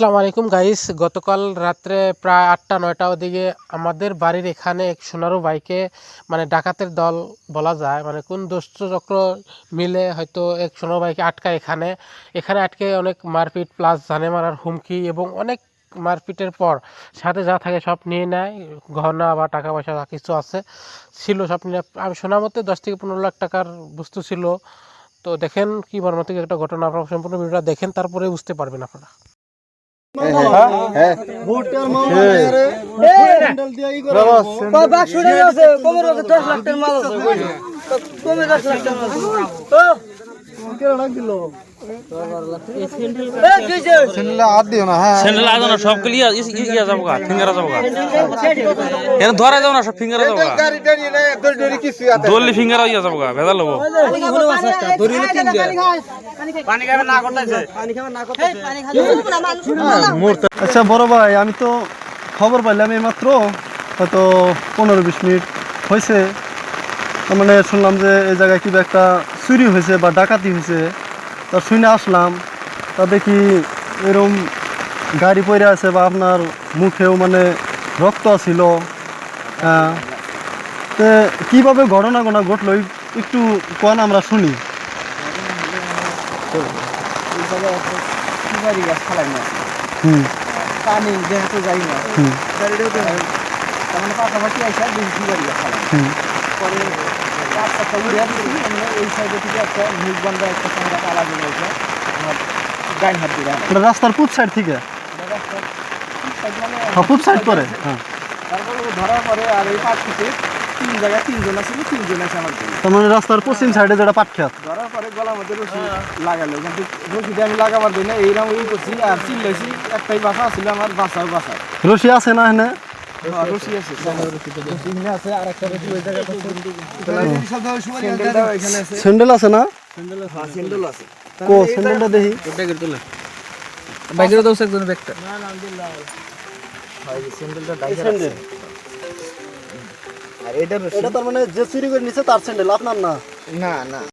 আসসালামু আলাইকুম গাইস, গতকাল রাত্রে প্রায় ৮টা-৯টার দিকে আমাদের বাড়ির এখানে এক সোনারু বাইকে ডাকাতের দল বলা যায়, কোন দুষ্ট চক্র মিলে হয়তো এক সোনারু বাইকে আটকায়। এখানে আটকে অনেক মারপিট প্লাস জানে মারার হুমকি এবং অনেক মারপিটের পর সাথে যা থাকে সব নিয়ে নেয়। গহনা বা টাকা পয়সা যা কিছু ছিল সব নিয়ে, আমি শোনা মতে 10 থেকে 15 লাখ টাকার বস্তু ছিল। তো দেখেন কি মর্মান্তিক একটা ঘটনা, আপনারা সম্পূর্ণ ভিডিওটা দেখেন, তারপরে বুঝতে পারবেন আপনারা। আচ্ছা বড় ভাই, আমি তো খবর পাইলাম এই মাত্র হয়তো 15-20 মিনিট হয়েছে। শুনলাম যে এই জায়গায় কিবা একটা চুরি হয়েছে বা ডাকাতি হয়েছে। তা শুনে আসলাম, তা দেখি এরকম গাড়ি পড়ে আছে বা আপনার মুখেও রক্ত ছিল। হ্যাঁ, তো কীভাবে ঘটনা ঘটলো একটু কোন আমরা শুনি। পানি যেহেতু যাই না পাশাপাশি আইসা বেশি বাড়ি পরে রাস্তাটা উড়িয়া দিচ্ছি। এই সাইডে থেকে একটা মুখ বন্ধ একটা সঙ্গে আলাদা হয়েছে আমার গায়ে হাত দিয়ে রাস্তার পূব সাইড থেকে পূব সাইড করে। হ্যাঁ, তারপরে ধরার পরে আর এই পাঁচ থেকে তিন জায়গায় তিনজন আছে আমার জন্য। তার মানে রাস্তার পশ্চিম সাইডে যেটা পাট খেত, ধরার পরে গলার মধ্যে রশি লাগালো, কিন্তু রশিটা আমি লাগাবার দিই না, এইরকম ই করছি আর চিল্লাইছি। একটাই বাসা ছিল আমার, বাসার বাসা রশি আছে না এখানে? রশি আছে, আছে আর একটা রশি ওই জায়গায় স্যান্ডেল আছে না? স্যান্ডেল আছে। কো স্যান্ডেলটা দেখি। বাইকের দোষ একজন ব্যাগটা আর এটা তার মানে যে চুরি করে নিছে তার স্যান্ডেল, আপনার না? না না